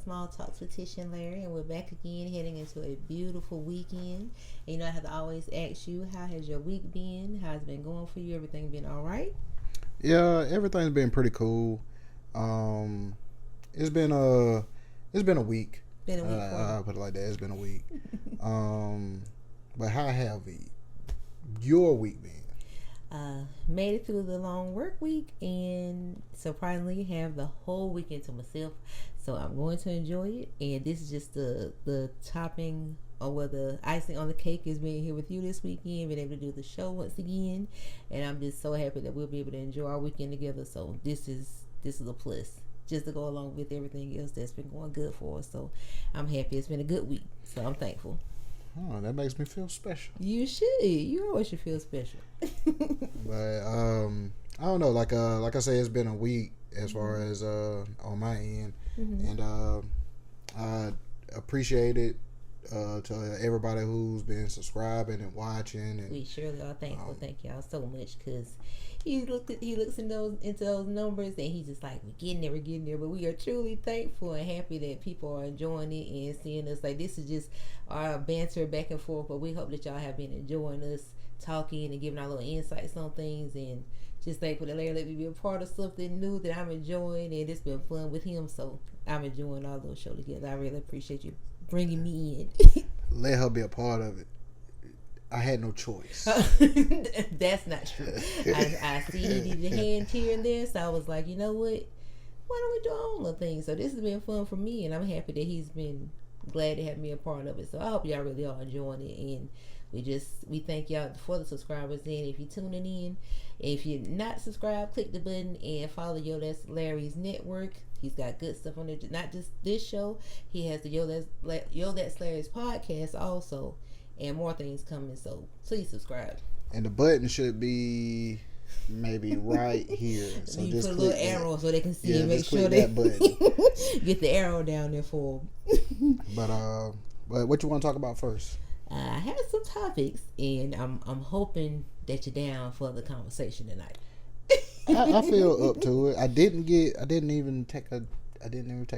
Small Talks with Tish and Larry, and we're back again heading into a beautiful weekend. And I have to always ask you, how has your week been? How's it been going for you? Everything been all right? Yeah, everything's been pretty cool. Um, it's been a it's been a week. Been a week for I'll put it like that. It's been a week. Um, but how have your week been? Made it through the long work week and surprisingly have the whole weekend to myself. So I'm going to enjoy it. And this is just the topping or the icing on the cake is being here with you this weekend, being able to do the show once again. And I'm just so happy that we'll be able to enjoy our weekend together. So this is a plus. Just to go along with everything else that's been going good for us. So I'm happy. It's been a good week. So I'm thankful. Oh, that makes me feel special. You should. You always should feel special. But I don't know. Like I say, it's been a week as far as on my end, and I appreciate it to everybody who's been subscribing and watching. And we surely are thankful. Thank y'all so much because he looks into those numbers and he's just like, we're getting there. But we are truly thankful and happy that people are enjoying it and seeing us. Like, this is just our banter back and forth, but we hope that y'all have been enjoying us talking and giving our little insights on things, and just thankful that Larry let me be a part of something new that I'm enjoying, and it's been fun with him. So I'm enjoying our little show together. I really appreciate you bringing me in. Let her be a part of it. I had no choice. That's not true. I see he needed a hand here and there, so I was like, you know what? Why don't we do our own little thing? So this has been fun for me, and I'm happy that he's been glad to have me a part of it. So I hope y'all really are enjoying it, and we thank y'all for the subscribers. And if you're tuning in, if you're not subscribed, click the button and follow Yo That's Larry's network. He's got good stuff on there. Not just this show. He has the Yo That's Larry's podcast also, and more things coming. So please subscribe. And the button should be maybe right here. So you just put a click little arrow so they can see and make just sure click that button. get the arrow down there for them. But what you want to talk about first? I have some topics, and I'm hoping that you're down for the conversation tonight. I feel up to it. I didn't even take a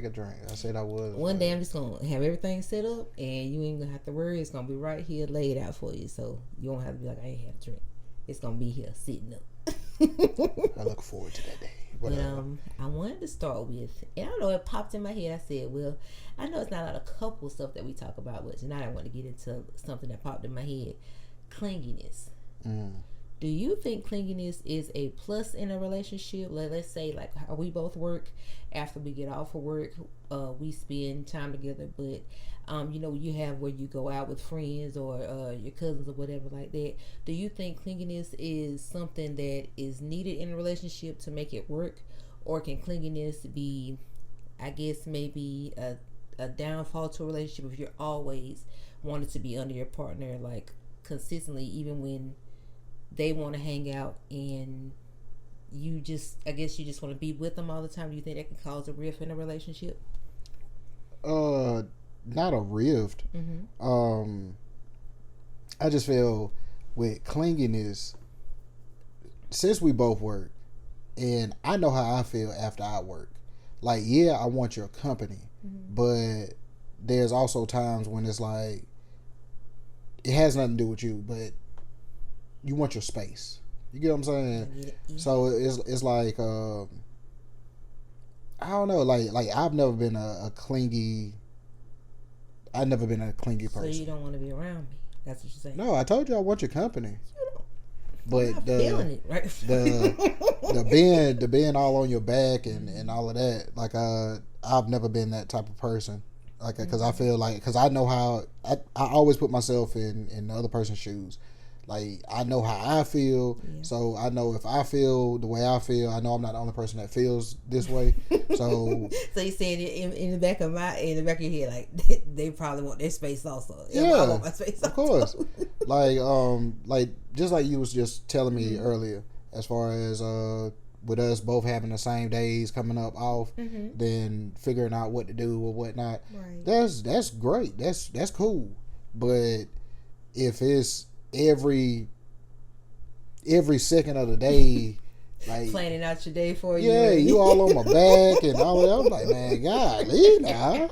drink. I said I was. One day I'm just gonna have everything set up, and you ain't gonna have to worry. It's gonna be right here laid out for you, so you don't have to be like, I ain't had a drink. It's gonna be here sitting up. I look forward to that day. But I wanted to start with, and I don't know, it popped in my head. I said, well, I know it's not a lot of couple stuff that we talk about, but tonight I want to get into something that popped in my head: clinginess. Do you think clinginess is a plus in a relationship? Let's say, like, how we both work. After we get off of work, we spend time together. But, you have where you go out with friends or your cousins or whatever like that. Do you think clinginess is something that is needed in a relationship to make it work? Or can clinginess be, I guess, maybe a downfall to a relationship if you're always wanting to be under your partner, like, consistently, even when they want to hang out and you just want to be with them all the time? Do you think that can cause a rift in a relationship? Not a rift. I just feel with clinginess, since we both work, and I know how I feel after I work. Like, yeah, I want your company, but there's also times when it's like, it has nothing to do with you, but you want your space. You get what I'm saying? So it's like I don't know. Like I've never been a clingy. I've never been a clingy person. So you don't want to be around me? That's what you're saying? No, I told you I want your company. You don't. But feeling it, right? the being all on your back and all of that. Like I've never been that type of person. Like, because I feel like, because I know how I always put myself in the other person's shoes. Like, I know how I feel, so I know if I feel the way I feel, I know I'm not the only person that feels this way. So you're saying in the back of your head, like, they probably want their space also. Yeah, I want my space of course. like just like you was just telling me earlier, as far as with us both having the same days coming up off, then figuring out what to do or whatnot. Right. That's great. That's cool. But if it's every second of the day Like planning out your day for you. Yeah, you all on my back and all that. I was like, man, golly, now.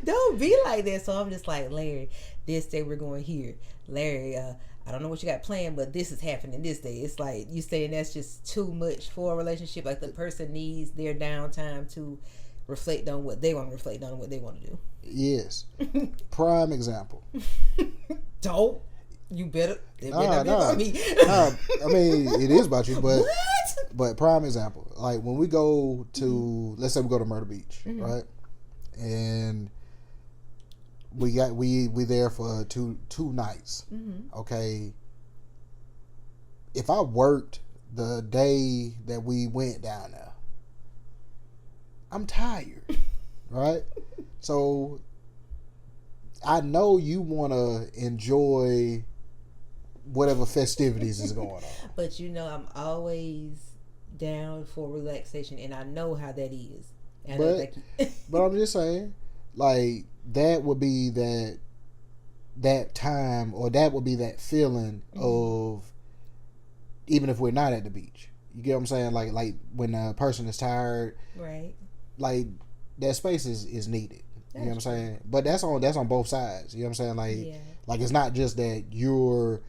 Don't be like that. So I'm just like, Larry, this day we're going here. Larry, I don't know what you got planned, but this is happening this day. It's like you saying that's just too much for a relationship. Like the person needs their downtime to reflect on what they want to reflect on and what they want to do. Yes. Prime example. Don't. You better. It better be about me. I mean, it is about you, but what? But prime example, like when we go to, let's say we go to Myrtle Beach, right? And we there for two nights. Okay. If I worked the day that we went down there, I'm tired, right? So I know you want to enjoy whatever festivities is going on. But you know, I'm always down for relaxation, and I know how that is. But I'm just saying, like, that would be that time, or that would be that feeling of, even if we're not at the beach. You get what I'm saying? Like when a person is tired, right? Like that space is needed. You know what I'm saying? But that's on both sides. You know what I'm saying? Like it's not just that you're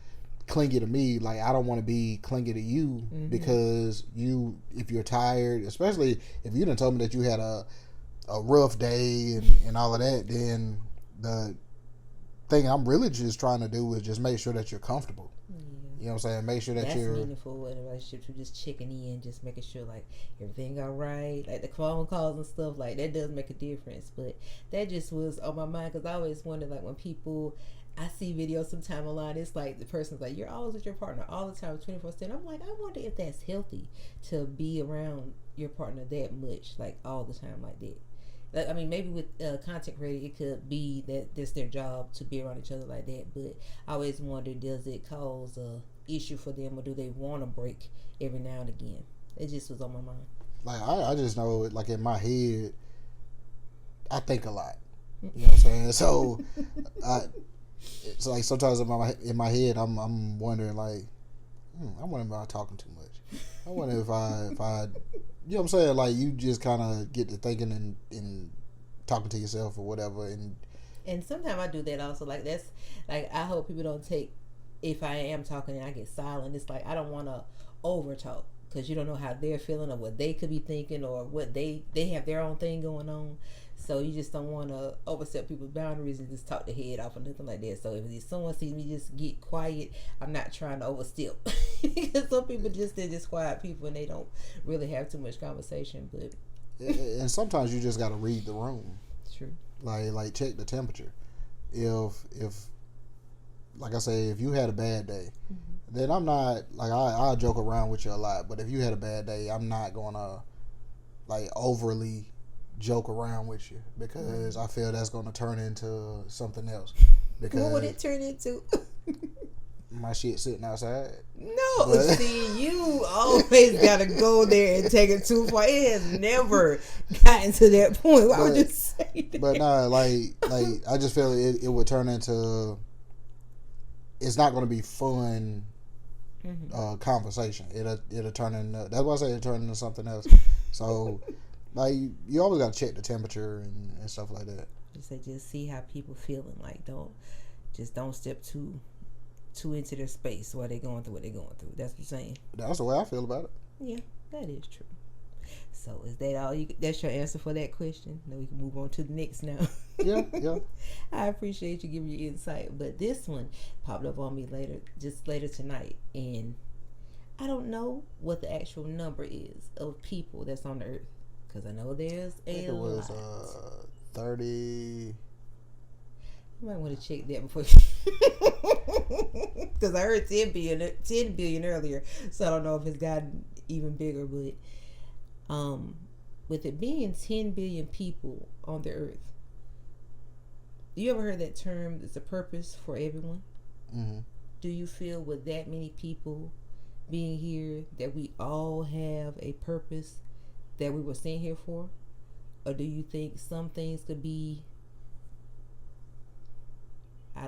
clingy to me. Like I don't want to be clingy to you because if you're tired, especially if you done told me that you had a rough day and all of that, then the thing I'm really just trying to do is just make sure that you're comfortable. You know what I'm saying? Make sure that you're... That's meaningful in a relationship, to just checking in, just making sure, like, everything all right. Like, the phone calls and stuff, like, that does make a difference. But that just was on my mind, because I always wonder, like, when people... I see videos sometime online, it's like, the person's like, you're always with your partner all the time, 24/7. I'm like, I wonder if that's healthy, to be around your partner that much, like, all the time like that. Like, I mean, maybe with content creator, it could be that that's their job to be around each other like that. But I always wonder, does it cause a issue for them, or do they want to break every now and again? It just was on my mind. Like I just know, like in my head, I think a lot. You know what I'm saying? So, it's like sometimes in my head, I'm wondering, like, I wonder if I'm talking too much. I wonder if I you know what I'm saying? Like, you just kind of get to thinking and talking to yourself or whatever. And sometimes I do that also. Like, that's, like, I hope people don't take, if I am talking and I get silent, it's like, I don't want to over talk, because you don't know how they're feeling or what they could be thinking, or what they have their own thing going on. So you just don't want to overstep people's boundaries and just talk their head off or nothing like that. So if someone sees me just get quiet, I'm not trying to overstep. Because some people they're just quiet people and they don't really have too much conversation. But and sometimes you just got to read the room. True. Like check the temperature. If like I say, if you had a bad day, then I'm not, like, I'll joke around with you a lot. But if you had a bad day, I'm not gonna, like, overly joke around with you, because I feel that's gonna turn into something else. Because what would it turn into? My shit sitting outside. No, see, you always gotta go there and take it too far. It has never gotten to that point. Why would you say that? But nah, like I just feel it would turn into, it's not gonna be fun conversation. It'll turn into, that's why I say it'll turn into something else. So like, you always gotta check the temperature and stuff like that. Just see how people feeling. Like, don't step too into their space while they're going through what they're going through. That's what you're saying. That's the way I feel about it. Yeah, that is true. So is that all? That's your answer for that question? Now we can move on to the next now. Yeah. I appreciate you giving your insight, but this one popped up on me later tonight, and I don't know what the actual number is of people that's on the earth, because I know there's a lot. It was 30. You might want to check that before, because I heard 10 billion earlier, so I don't know if it's gotten even bigger. But with it being 10 billion people on the earth, you ever heard that term, it's a purpose for everyone? Mm-hmm. Do you feel with that many people being here that we all have a purpose that we were sent here for? Or do you think some things could be, I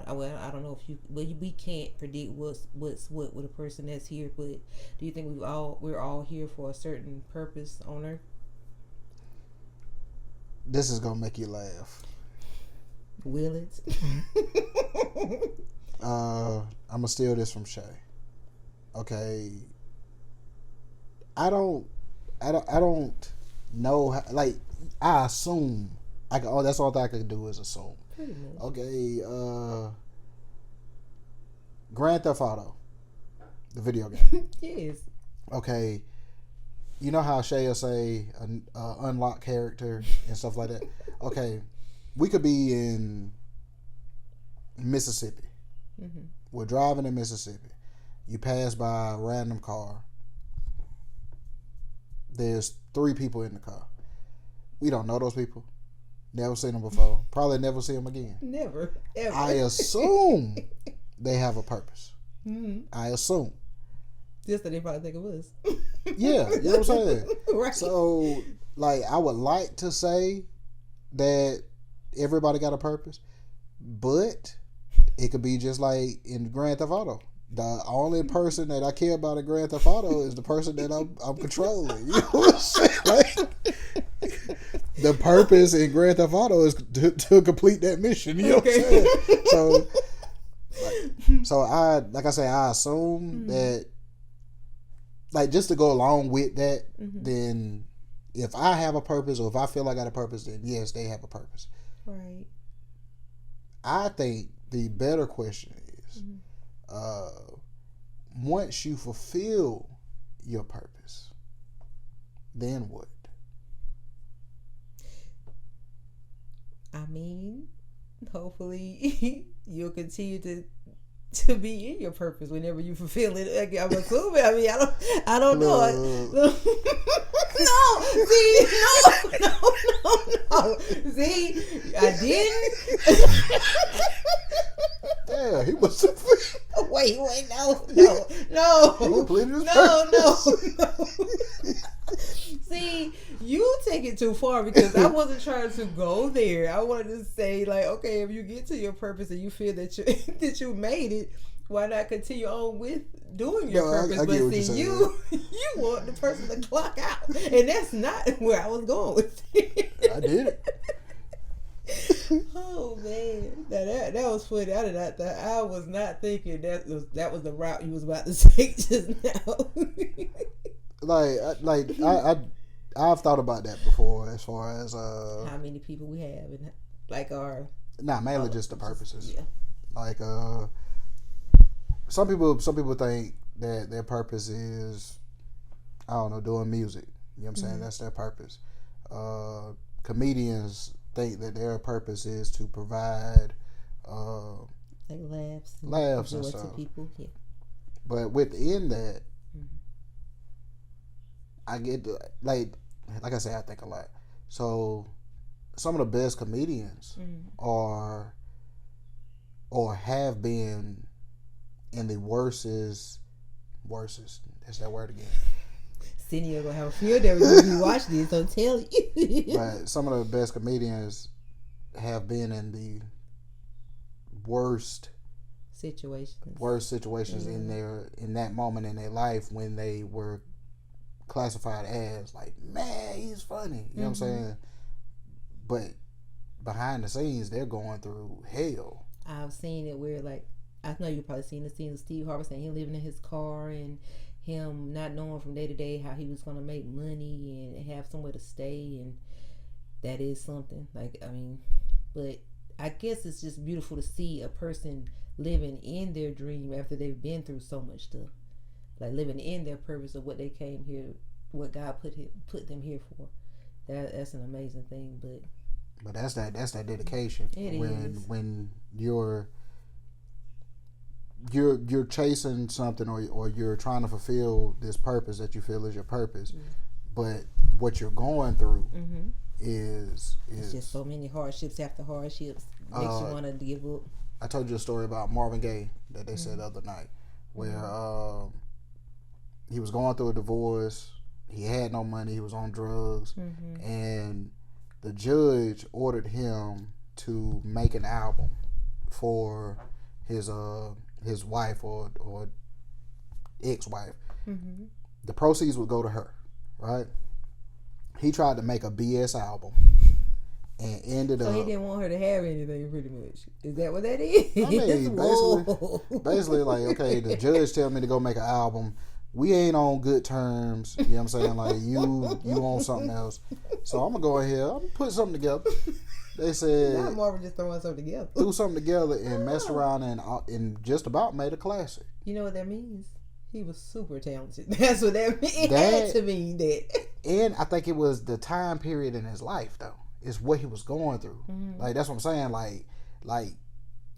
don't know if you, but we can't predict what's what with a person that's here. But do you think we're all here for a certain purpose on Earth? This is gonna make you laugh. Will it? I'm gonna steal this from Shay. Okay. I don't know how, like, I assume that's all that I could do is assume. Pretty much. Okay, Grand Theft Auto, the video game. Yes. Okay, you know how Shay will say unlock character and stuff like that. Okay, we could be in Mississippi. Mm-hmm. We're driving in Mississippi. You pass by a random car. There's 3 people in the car. We don't know those people. Never seen them before. Probably never see them again. Never, ever. I assume they have a purpose. Mm-hmm. I assume. Just that they probably think of us. Yeah, you know what I'm saying? Right. So, like, I would like to say that everybody got a purpose, but it could be just like in Grand Theft Auto. The only person that I care about in Grand Theft Auto is the person that I'm controlling. You know what I'm saying? Like, the purpose in Grand Theft Auto is to complete that mission. You know what I'm saying? So I assume that, like, just to go along with that, then if I have a purpose or if I feel I got a purpose, then yes, they have a purpose. Right. I think the better question is, once you fulfill your purpose, then what? I mean, hopefully you'll continue to be in your purpose whenever you fulfill it. Like, I'm assuming. I mean, I don't know. No, see, no. See, I didn't. Yeah, he was. Wait, no. He completed his No. purpose. See, you take it too far because I wasn't trying to go there. I wanted to say, like, okay, if you get to your purpose and you feel that you made it, why not continue on with doing your purpose? I but see, you want the person to clock out, and that's not where I was going with it. I did it. Oh man, that was funny. I was not thinking that was the route you was about to take just now. I've thought about that before, as far as how many people we have and like our mainly just the purposes. Yeah. Like some people think that their purpose is, I don't know, doing music. You know what I'm saying? That's their purpose. Comedians think that their purpose is to provide like laughs and stuff. To people. Yeah. But within that, I get to, like I said, I think a lot. So some of the best comedians are or have been in the worstest. That's that word again. Cindy, you're gonna have a field day when you watch this. Don't tell you. But some of the best comedians have been in the worst situations in that moment in their life when they were classified as, like, man, he's funny. You know what I'm saying? But behind the scenes, they're going through hell. I've seen it where, like, I know you've probably seen the scene of Steve Harvey saying he living in his car and him not knowing from day to day how he was going to make money and have somewhere to stay, and that is something. Like, I mean, but I guess it's just beautiful to see a person living in their dream after they've been through so much stuff, like living in their purpose of what they came here, what God put them here for. That's an amazing thing. But that's that dedication. It is. When you're chasing something or you're trying to fulfill this purpose that you feel is your purpose, but what you're going through is it's just so many hardships after hardships makes you want to give up. I told you a story about Marvin Gaye that they said the other night, where he was going through a divorce. He had no money. He was on drugs, and the judge ordered him to make an album for his wife or ex-wife. Mm-hmm. The proceeds would go to her, right? He tried to make a BS album and ended up. So he didn't want her to have anything, pretty much. Is that what that is? I mean, basically, like, okay, the judge tell me to go make an album. We ain't on good terms. You know what I'm saying? Like, you on something else. So I'm gonna go ahead. I'm gonna put something together. They said not Marvin just throwing something together. Threw something together and messed around and just about made a classic. You know what that means? He was super talented. That's what that means. It had to mean that. And I think it was the time period in his life, though. It's what he was going through. Mm-hmm. Like, that's what I'm saying. Like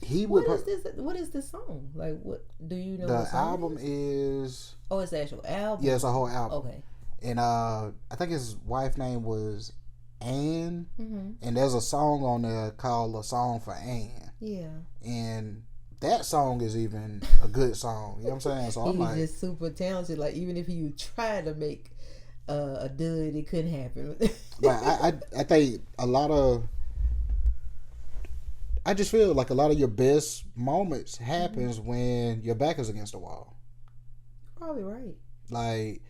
he would. What is this song? Like, what do you know? The album is. Oh, it's the actual album. Yeah, it's a whole album. Okay. And I think his wife's name was Anne, and there's a song on there called "A Song for Anne." Yeah. And that song is even a good song. You know what I'm saying? So he was just super talented. Like, even if he tried to make a dud, it couldn't happen. But I think I just feel like a lot of your best moments happens when your back is against the wall. Probably right. Like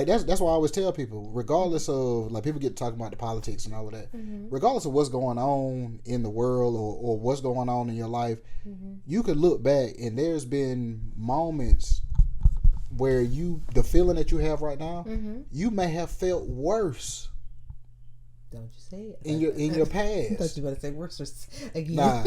that's why I always tell people, regardless of, like, people get talking about the politics and all of that, regardless of what's going on in the world or what's going on in your life, you could look back and there's been moments where the feeling that you have right now, you may have felt worse. Don't you say it. In your past. I thought you were about to say worse again. Nah.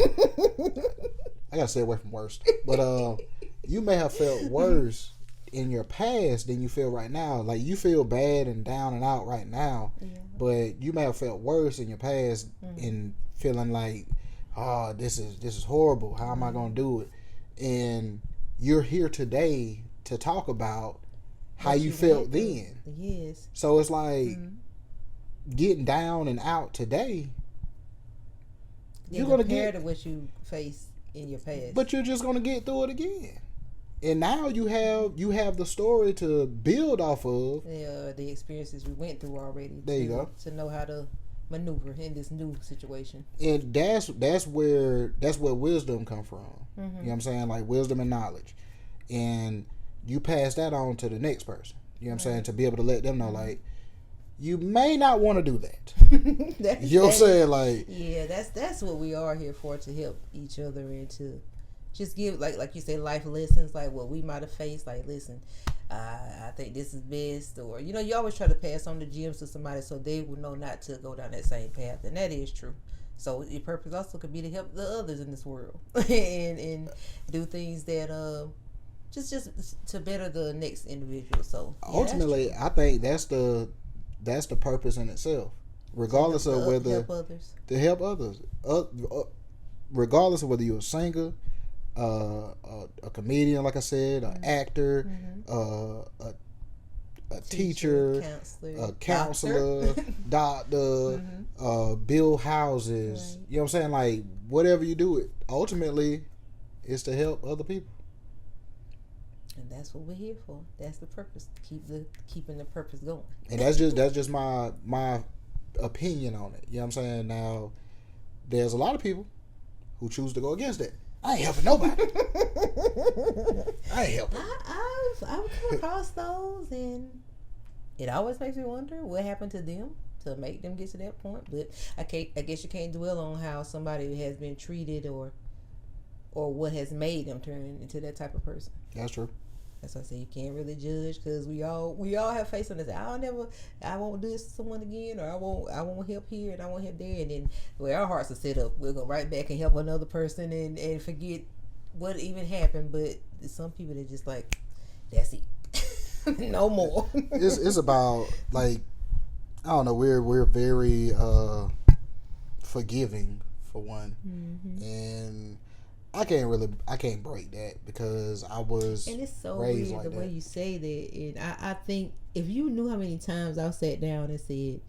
I gotta stay away from worst. But you may have felt worse in your past than you feel right now. Like, you feel bad and down and out right now, but you may have felt worse in your past in feeling like, oh, this is horrible. How am I gonna do it? And you're here today to talk about how you felt then. Yes. So it's like getting down and out today. You're gonna compare to what you faced in your past, but you're just gonna get through it again. And now you have the story to build off of. Yeah, the experiences we went through already. There you go. To know how to maneuver in this new situation. And that's where wisdom come from. You know what I'm saying? Like, wisdom and knowledge. And you pass that on to the next person. You know what I'm saying? To be able to let them know, like, you may not want to do that. You know what I'm saying? Like, yeah, that's what we are here for, to help each other and to just give, like you say, life lessons, like what we might have faced. Like, listen, I think this is best, or, you always try to pass on the gems to somebody so they will know not to go down that same path, and that is true. So your purpose also could be to help the others in this world and do things that just to better the next individual. So yeah, ultimately, I think that's the purpose in itself, regardless of whether to help others, regardless of whether you're a singer, a comedian, like I said, an actor, a teacher, a counselor, doctor, build houses. Right. You know what I'm saying? Like, whatever you do, it ultimately is to help other people. And that's what we're here for. That's the purpose. Keeping the purpose going. And that's just my opinion on it. You know what I'm saying? Now, there's a lot of people who choose to go against it. I ain't helping nobody. I ain't helping. I've come across those, and it always makes me wonder what happened to them to make them get to that point. But I guess you can't dwell on how somebody has been treated or what has made them turn into that type of person. That's true. That's why I say you can't really judge, because we all have faced on this. I won't do this to someone again, or I won't help here and I won't help there, and then the way our hearts are set up, we'll go right back and help another person and forget what even happened. But some people, they're just like, that's it, no more. It's about, like, I don't know. We're very forgiving, for one, and I can't break that, because I was and it's so raised weird like the way you say that. And I think if you knew how many times I sat down and said,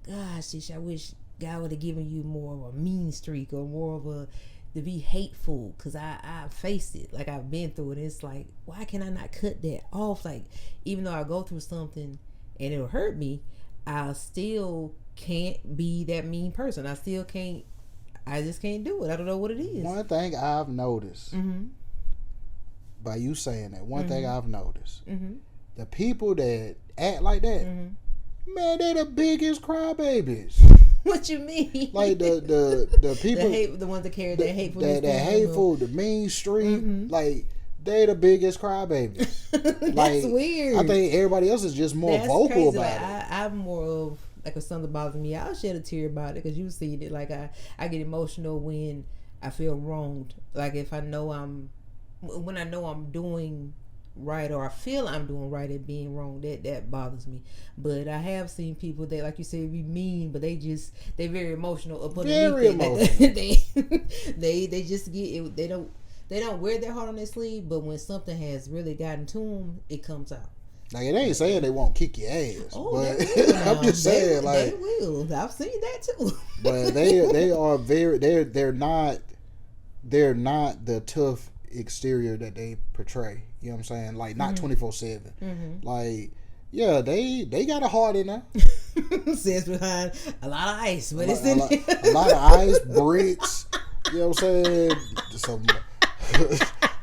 gosh, I wish God would have given you more of a mean streak, or more of to be hateful, because I faced it, like, I've been through it. It's like, why can I not cut that off? Like, even though I go through something and it'll hurt me, I still can't be that mean person. I still can't I just can't do it. I don't know what it is. One thing I've noticed by you saying that, one thing I've noticed, the people that act like that, man, they the biggest crybabies. What you mean? Like the people, the ones that carry that hateful, that hateful, the mean street, like they the biggest crybabies. That's like, weird. I think everybody else is just more vocal crazy. about like, it. I'm more of like if something bothers me, I'll shed a tear about it because you've seen it. Like I get emotional when I feel wronged. Like if I know I'm doing right, or I feel I'm doing right and being wrong, that bothers me. But I have seen people that, like you said, be mean, but they're very emotional up underneath. Very emotional. They just get it. They don't wear their heart on their sleeve, but when something has really gotten to them, it comes out. Like, it ain't saying they won't kick your ass, oh, but I'm just saying, like, they will. I've seen that too. But they are they're not the tough exterior that they portray. You know what I'm saying? Like, not 24/7. Like, yeah, they got a heart in there. Sits behind a lot of ice, but it's in a lot of ice, bricks. You know what I'm saying? Some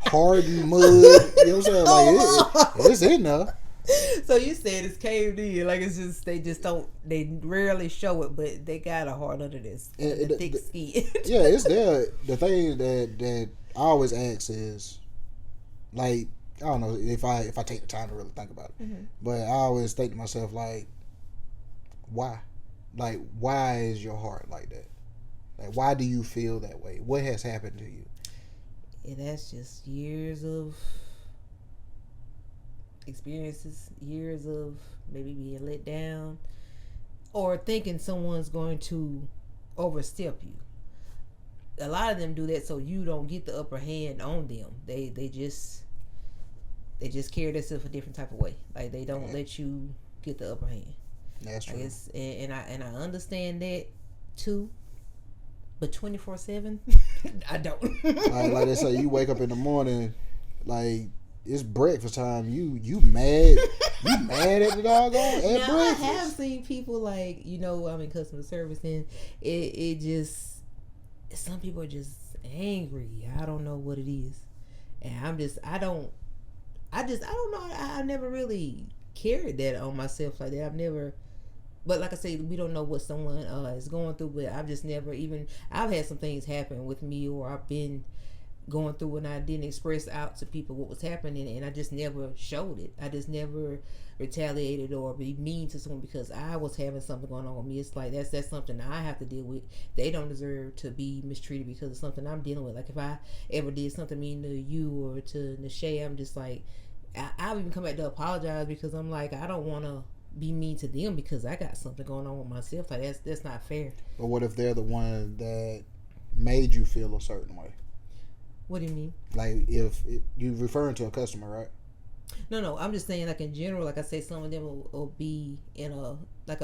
hardened mud. You know what I'm saying? Like, it's in there. So you said it's caved in, like it's just they rarely show it, but they got a heart under this, the thick skin. Yeah, it's there. The thing that I always ask is, like, I don't know if I take the time to really think about it, but I always think to myself, like, why? Like, why is your heart like that? Like, why do you feel that way? What has happened to you? And that's just years of experiences, years of maybe being let down, or thinking someone's going to overstep you. A lot of them do that so you don't get the upper hand on them. They just carry themselves a different type of way. Like, they don't let you get the upper hand. That's true. And I understand that too. But 24/7, I don't. Like they say, you wake up in the morning, like, it's breakfast time. You mad? You mad at the doggone at now, breakfast? I have seen people, like, I'm in customer service, and it just, some people are just angry. I don't know what it is, and I don't know. I never really carried that on myself like that. I've never. But like I say, we don't know what someone is going through. But I've just never I've had some things happen with me, or I've been going through and I didn't express out to people what was happening, and I just never showed it. I just never retaliated or be mean to someone because I was having something going on with me. It's like that's something I have to deal with. They don't deserve to be mistreated because of something I'm dealing with. Like if I ever did something mean to you or to Nashay, I'm just like, I'll even come back to apologize because I'm like, I don't want to be mean to them because I got something going on with myself. Like that's not fair. But what if they're the one that made you feel a certain way? What do you mean? Like if you're referring to a customer, right? No, I'm just saying, like in general, like I say, some of them will be in a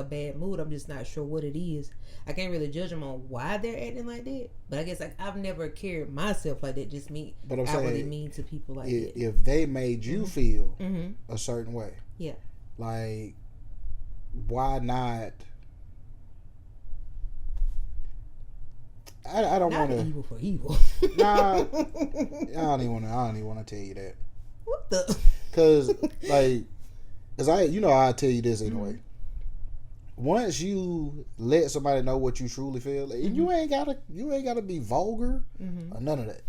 bad mood. I'm just not sure what it is. I can't really judge them on why they're acting like that. But I guess like I've never carried myself like that. Just me, but I'm saying, really mean to people like that. If they made you feel a certain way, yeah, like why not? I don't want to evil for evil. Nah, I don't even want to tell you that. What the? Cause I tell you this anyway. Once you let somebody know what you truly feel, and you ain't gotta be vulgar or none of that.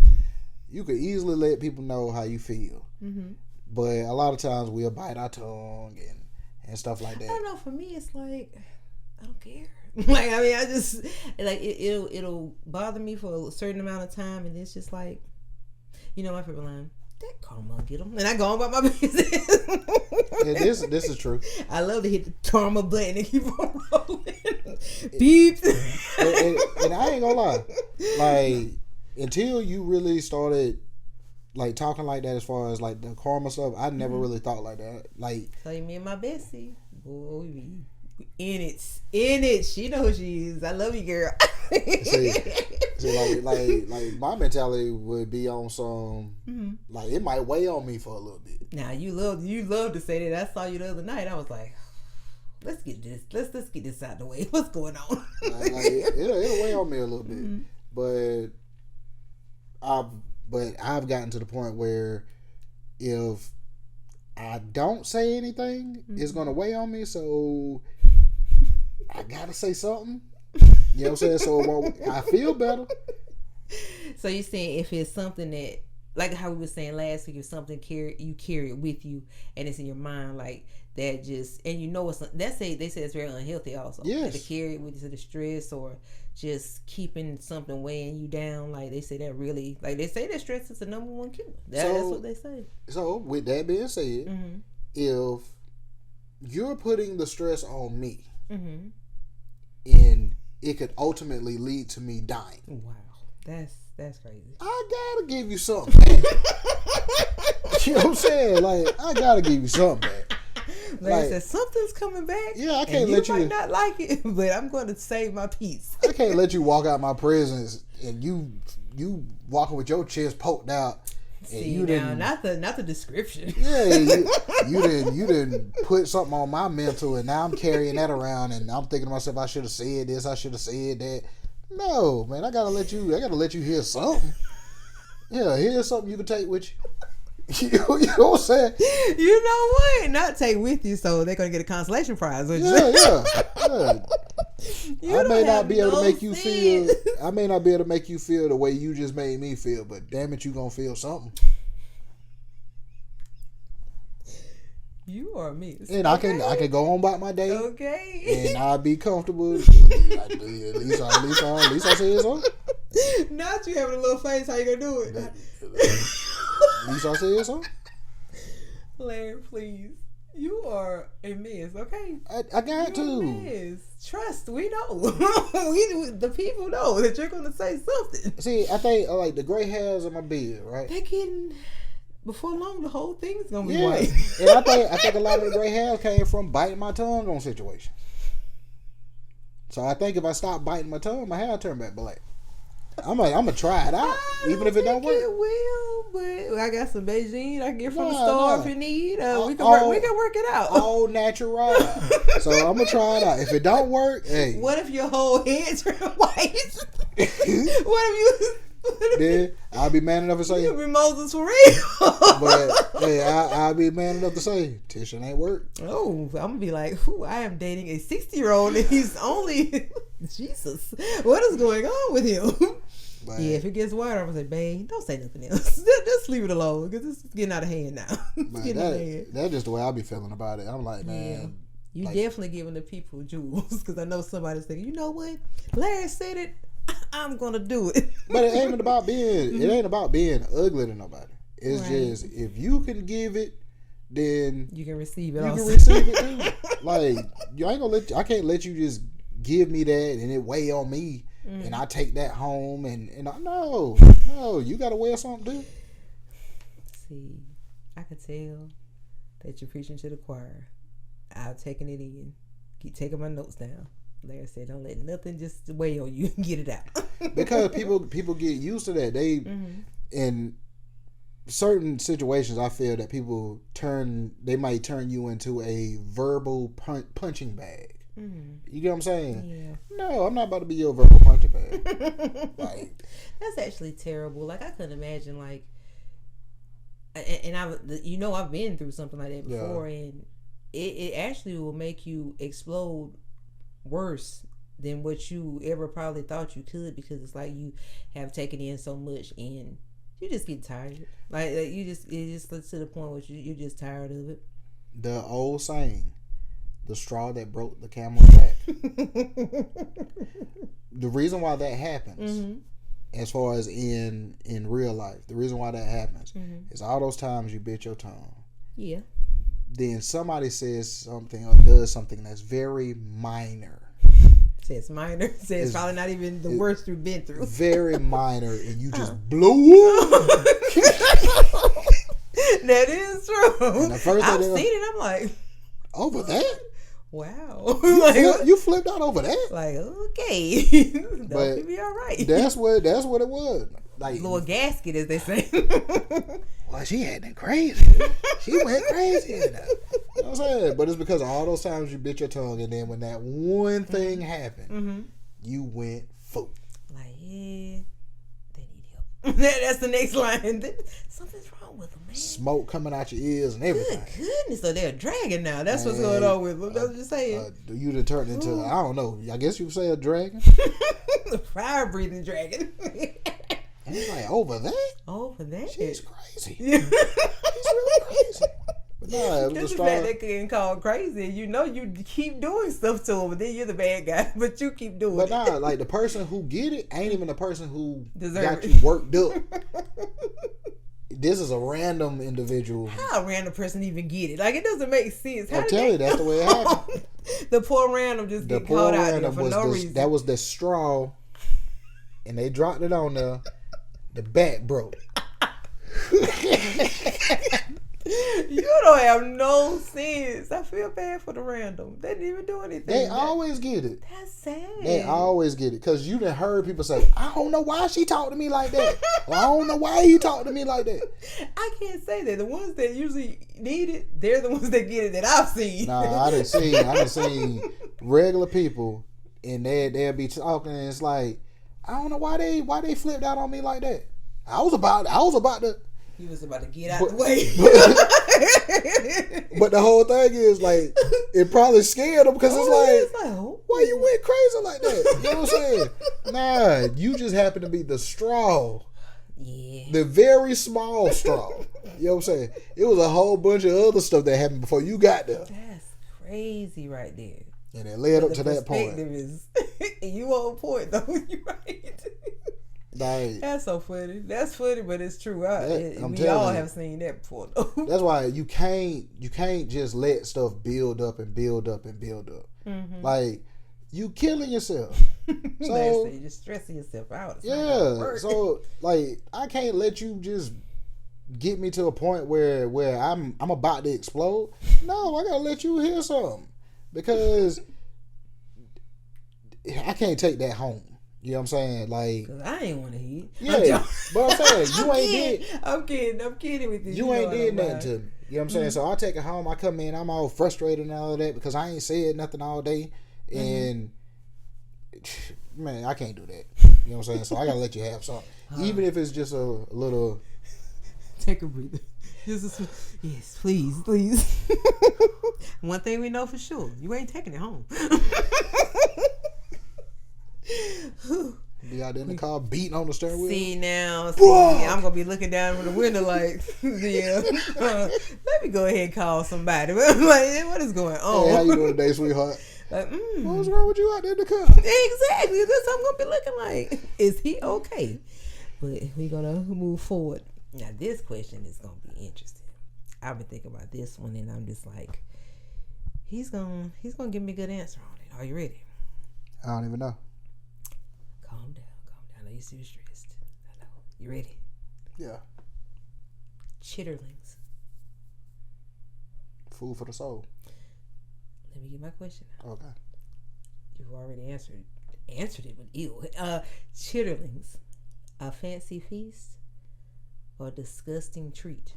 You could easily let people know how you feel. But a lot of times we'll bite our tongue and stuff like that. I don't know. For me, it's like I don't care. Like I mean, I just like it'll bother me for a certain amount of time, and it's just like, my favorite line. That karma get them, and I go on about my business. And this is true. I love to hit the karma button and keep on rolling. Beep. And I ain't gonna lie, like until you really started like talking like that, as far as like the karma stuff, I never really thought like that. Like, so me and my bestie, boy, in it. She knows she is. I love you, girl. see, like my mentality would be on some like it might weigh on me for a little bit. Now you love to say that. I saw you the other night. I was like, let's get this out of the way. What's going on? Like, it'll weigh on me a little bit, but I've gotten to the point where if I don't say anything, it's gonna weigh on me. So I gotta say something. You know what I'm saying? So I feel better. So you're saying if it's something that, like how we were saying last week, if something you carry it with you and it's in your mind, like that just, and you know it's, they say it's very unhealthy also. Yes. To carry it with you to the stress or just keeping something weighing you down. Like they say that really, like they say that stress is the number one killer. That's what they say. So with that being said, if you're putting the stress on me, and it could ultimately lead to me dying. Wow. That's crazy. I gotta give you something back. You know what I'm saying? Like, I gotta give you something back. Like said, something's coming back. Yeah, I can't let you. You might not like it, but I'm going to save my peace. I can't let you walk out my presence and you walking with your chest poked out. And see, you now, not the description. Yeah, you didn't put something on my mental, and now I'm carrying that around, and I'm thinking to myself, I should have said this, I should have said that. No, man, I gotta let you hear something. Yeah, here's something you can take with you. You know what I'm saying? You know what? Not take with you, so they're gonna get a consolation prize. Yeah. I may not be able to make you feel. I may not be able to make you feel the way you just made me feel, but damn it, you gonna feel something. You are a mess. And okay. I can go on about my day. Okay. And I'll be comfortable. At least I said so. Not you having a little face. How you gonna do it? At least I said so. Larry, please. You are a mess, okay? I got to. A mess. Trust, we know. The people know that you're gonna say something. See, I think like the gray hairs on my beard, right? They're getting. Before long, the whole thing's gonna be white. And I think a lot of the gray hair came from biting my tongue on situations. So I think if I stop biting my tongue, my hair will turn back black. I'm gonna try it out, even if it don't work. It will, but I got some Beijing I can get from the store if you need. We can work it out. All natural. So I'm gonna try it out. If it don't work, hey. What if your whole head turn white? What if you? Then I'll be man enough to say you'll be Moses for real. But hey, I'll be man enough to say Tish, it ain't work. Oh, I'm gonna be like, I am dating a 60-year-old and he's only Jesus. What is going on with him? But, yeah, if it gets wider, I'm gonna say, babe, don't say nothing else. Just leave it alone because it's getting out of hand now. That's just the way I be feeling about it. I'm like, man, you definitely giving the people jewels because I know somebody's thinking, you know what, Larry said it. I'm gonna do it. But it ain't about being ugly to nobody. It's just if you can give it, then you can receive it. You can receive it too. Like you ain't gonna I can't let you just give me that and it weigh on me and I take that home and no, you gotta wear something too. See, I could tell that you're preaching to the choir. I've taken it in. Keep taking my notes down. Larry said, "Don't let nothing just weigh on you. Get it out." Because people get used to that. They in certain situations, I feel that they might turn you into a verbal punching bag. You get what I'm saying? Yeah. No, I'm not about to be your verbal punching bag. Like that's actually terrible. Like I couldn't imagine. Like, and I've been through something like that before, and it actually will make you explode worse than what you ever probably thought you could, because it's like you have taken in so much and you just get tired. Like it just to the point where you're just tired of it. The old saying, the straw that broke the camel's back. The reason why that happens, as far as in real life, the reason why that happens is all those times you bit your tongue. Yeah. Then somebody says something or does something that's very minor. Says minor. Says probably not even the worst you've been through. Very minor, and you just blow up. That is true. And the first I've seen it. I'm like, over that? Wow. You flipped out over that? Like, okay. That'll be all right. That's what it was. Like little gasket, as they say. Well, she had that crazy. She went crazy. You know what I'm saying? But it's because of all those times you bit your tongue, and then when that one thing happened, you went full. like, yeah, they need help. That's the next line. Something's wrong with them, man. Smoke coming out your ears and everything. Good goodness, so they're dragging now. That's what's going on with them. That's what you're saying. Do you done turned into, I don't know, I guess you would say a dragon? Fire breathing dragon. And he's like, over that? Over that? She's crazy. She's really crazy. But no, it was the fact they getting called crazy. You know you keep doing stuff to them, but then you're the bad guy. But you keep doing it. But nah, like the person who get it ain't even the person who got Deserve you worked up. This is a random individual. How a random person even get it? Like, it doesn't make sense. I'll tell you, that's the way it happened. The poor random just get caught out there for no reason. That was the straw, and they dropped it on there. The back broke. You don't have no sense. I feel bad for the random. They didn't even do anything. They always get it. That's sad. They always get it. Because you done heard people say, I don't know why she talked to me like that. Or, I don't know why he talked to me like that. I can't say that. The ones that usually need it, they're the ones that get it that I've seen. Nah, I done seen regular people, and they'll be talking, and it's like, I don't know why they flipped out on me like that. I was about to. He was about to get out the way. But the whole thing is like, it probably scared him because it's like, why you went crazy like that? You know what I'm saying? Nah, you just happen to be the straw. Yeah. The very small straw. You know what I'm saying? It was a whole bunch of other stuff that happened before you got there. That's crazy right there. And it led up to that point. Is, you on point though. You right. Like, that's so funny. That's funny, but it's true. We all have seen that before though. That's why you can't just let stuff build up and build up and build up. Mm-hmm. Like, you killing yourself. So you're just stressing yourself out. It's so like, I can't let you just get me to a point where I'm about to explode. No, I gotta let you hear something, because I can't take that home. You know what I'm saying? Like, cause I ain't want to hear. Yeah, but I'm saying you ain't did. I'm kidding with you. You ain't did nothing to me. You know what I'm saying? So I take it home. I come in. I'm all frustrated and all of that because I ain't said nothing all day, and man, I can't do that. You know what I'm saying? So I gotta let you have something, even if it's just a little. Take a breather. Yes, please. One thing we know for sure: you ain't taking it home. Be out there in the car beating on the steering wheel. See, I'm gonna be looking down from the window like, yeah. Let me go ahead and call somebody. I'm like, what is going on? Hey, how you doing today, sweetheart? Like, what's wrong with you out there in the car? Exactly. That's what I'm gonna be looking like. Is he okay? But we're gonna move forward. Now, this question is gonna be interesting. I've been thinking about this one, and I'm just like, he's gonna give me a good answer on it. Are you ready? I don't even know. Calm down. I know you're still stressed. I know. You ready? Yeah. Chitterlings. Food for the soul. Let me get my question out. Okay. You've already answered it with ew. Chitterlings. A fancy feast or a disgusting treat?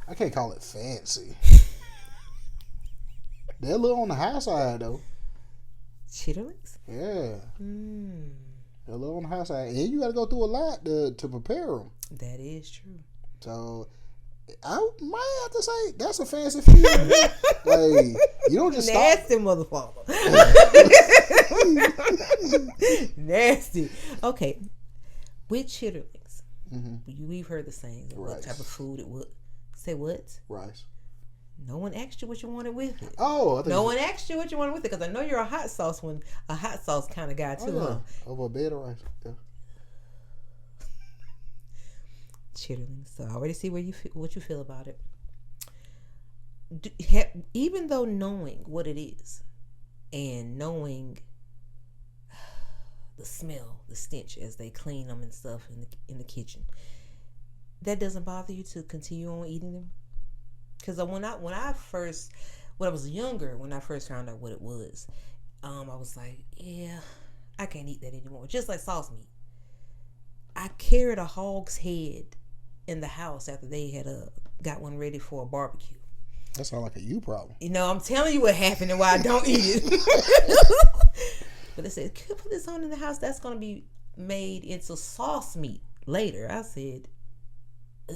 I can't call it fancy. They're a little on the high side though. Chitterlings? Yeah. They're a little on the high side. And you got to go through a lot to prepare them. That is true. So, I might have to say, that's a fancy feast. Like, you don't just Nasty motherfucker. Nasty. Okay. With chitterlings, we've heard the saying. What type of food it would. Say what? Rice. No one asked you what you wanted with it. Oh, no one asked you what you wanted with it, because I know you're a hot sauce kind of guy too, huh? Over a bed of rice. Yeah. Chitterlings. So I already see what you feel about it. Even though knowing what it is and knowing the smell, the stench as they clean them and stuff in the kitchen, that doesn't bother you to continue on eating them? Because when I was younger, when I first found out what it was, I was like, yeah, I can't eat that anymore. Just like sauce meat. I carried a hog's head in the house after they had got one ready for a barbecue. That sounds like a you problem. You know, I'm telling you what happened and why I don't eat it. But they said, "Can you put this on in the house? That's gonna be made into sauce meat later." I said, ugh.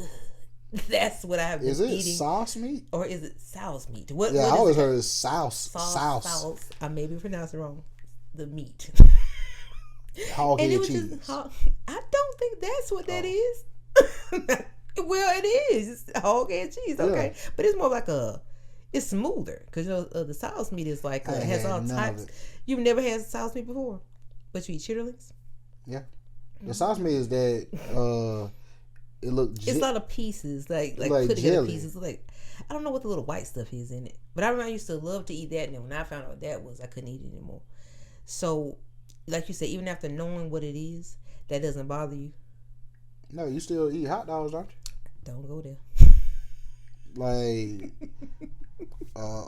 That's what I've been eating. Is it sauce meat? Or is it sauce meat? What I always heard it's sauce. Sauce. I may be pronouncing wrong. The meat. Hog head cheese. I don't think that's what that is. Well, it is. It's hog head cheese, okay? Yeah. But it's more like it's smoother. Because the sauce meat is like, it has all types. You've never had sauce meat before? But you eat chitterlings? Yeah. The sauce meat is that... it's a lot of pieces, like put together pieces. Like, I don't know what the little white stuff is in it, but I remember I used to love to eat that, and then when I found out what that was, I couldn't eat it anymore. So, like you said, even after knowing what it is, that doesn't bother you. No, you still eat hot dogs, don't you? Don't go there. Like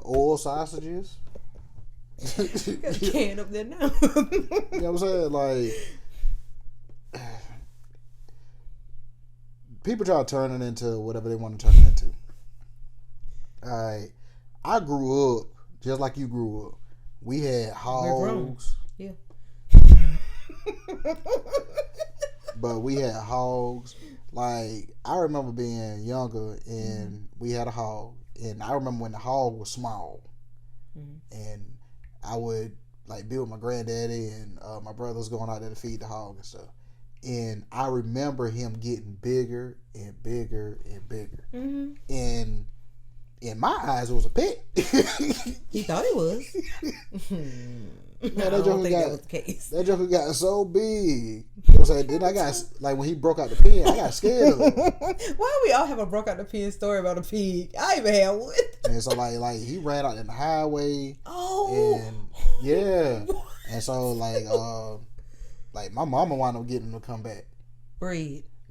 oil sausages. Got a can up there now. You know what I'm saying? Like, people try to turn it into whatever they want to turn it into. Alright. I grew up just like you grew up. We had hogs. Yeah. But we had hogs. Like, I remember being younger and we had a hog. And I remember when the hog was small. And I would like be with my granddaddy and my brothers going out there to feed the hog and stuff. And I remember him getting bigger and bigger and bigger. And in my eyes, it was a pet. He thought it was. Man, that joker got so big. You know what I'm saying? Then I got, like, when he broke out the pen, I got scared of him. Why do we all have a broke out the pen story about a pig? I even had one. And so, like he ran out in the highway. Oh. And, yeah. And so, like my mama wound up getting him to come back.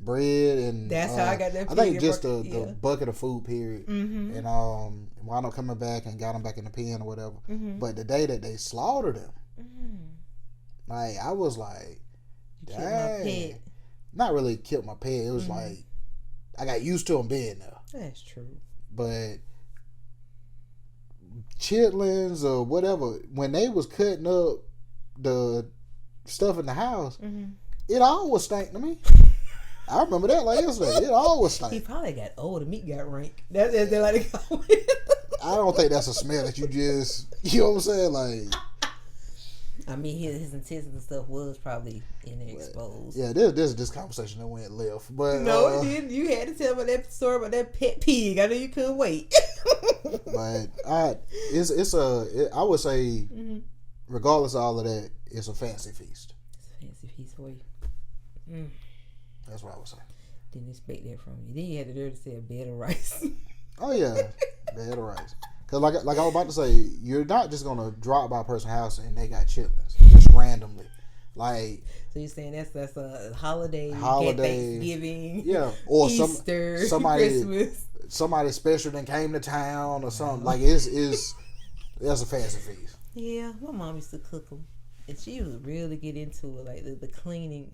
Bread and that's how I got that pig. I think just the bucket of food period. And wound up coming back and got him back in the pen or whatever. But the day that they slaughtered him, like, I was like, dang. Not really killed my pet. It was like I got used to him being there. That's true. But chitlins or whatever, when they was cutting up the stuff in the house, it always stank to me. I remember that like yesterday. It always stank. He probably got old. The meat got rank. That's like they call it. I don't think that's a smell that you just, you know what I'm saying? Like, I mean, his intestines and stuff was probably in there exposed. Yeah, this conversation that went left, but no, it didn't. You had to tell me that story about that pet pig. I know you couldn't wait. But I would say, regardless of all of that, it's a fancy feast. It's a fancy feast for you. That's what I would say. Didn't expect that from you. Then you had the nerve to say a bed of rice. Oh yeah, bed of rice. Cause like I was about to say, you're not just gonna drop by a person's house and they got chitlins just randomly. Like, so you're saying that's a holiday, Thanksgiving, yeah, or Easter, Christmas. Somebody special that came to town or something. Like that's a fancy feast. Yeah, my mom used to cook them, and she would really get into it. Like the cleaning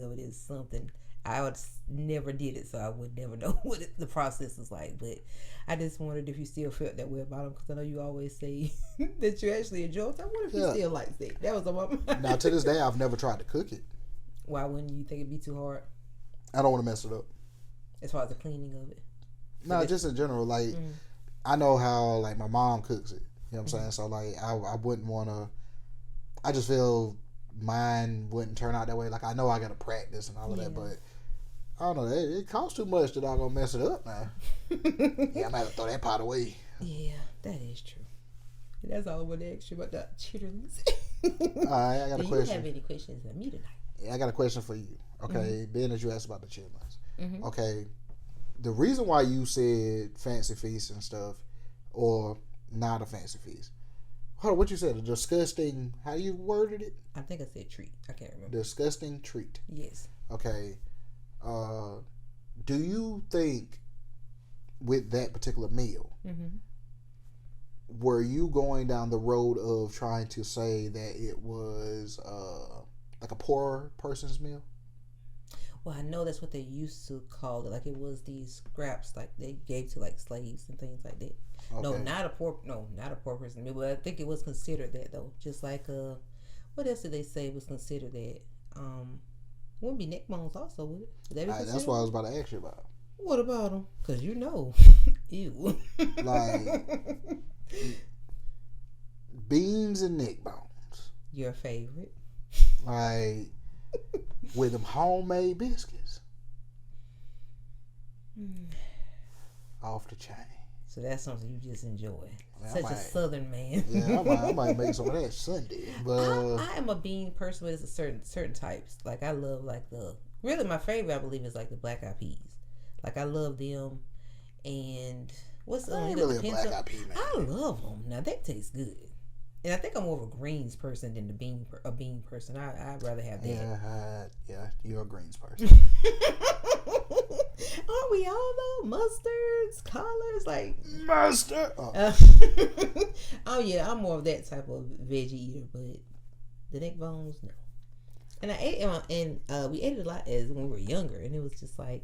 of it is something. I would never did it, so I would never know what the process is like. But I just wondered if you still felt that way about them, because I know you always say that you actually enjoy it. I wonder if you still like that. That was on my mind. Now, to this day, I've never tried to cook it. Why wouldn't you think it'd be too hard? I don't want to mess it up. As far as the cleaning of it? No, just in general. Like, I know how, like, my mom cooks it. You know what I'm saying? So, like, I wouldn't want to... I just feel mine wouldn't turn out that way. Like, I know I got to practice and all of that, but... I don't know. It costs too much that I'm going to mess it up now. Yeah, I'm going to have to throw that pot away. Yeah, that is true. That's all I want to ask you about the chitterlings. All right, I got a question. Do you have any questions for me tonight? Yeah, I got a question for you. Okay, being that you asked about the chitlins. Okay, the reason why you said fancy feast and stuff, or not a fancy feast. Hold on, what you said? A disgusting, how you worded it? I think I said treat. I can't remember. Disgusting treat. Yes. Okay. Do you think with that particular meal, were you going down the road of trying to say that it was like a poor person's meal? Well, I know that's what they used to call it. Like, it was these scraps like they gave to like slaves and things like that. Okay. Not a poor person meal, but I think it was considered that though. Just like What else did they say was considered that? Wouldn't be neck bones also, would it? Would that be That's what I was about to ask you about. What about them? Because you know. Ew. Like, beans and neck bones. Your favorite? Like, with them homemade biscuits. Off the chain. So that's something you just enjoy. Man, Such a southern man. Yeah, I might make some of that Sunday. But I am a bean person, but it's a certain types. Like I love like really my favorite I believe is like the black eyed peas. Like I love them, and what's I ain't really a black eyed pea man. I love them. Now they taste good, and I think I'm more of a greens person than a bean person. I'd rather have that. Yeah, you're a greens person. Aren't we all though? Mustards, collards, like mustard. Oh yeah, I'm more of that type of veggie eater, but the neck bones, no. And I ate we ate it a lot as when we were younger, and it was just like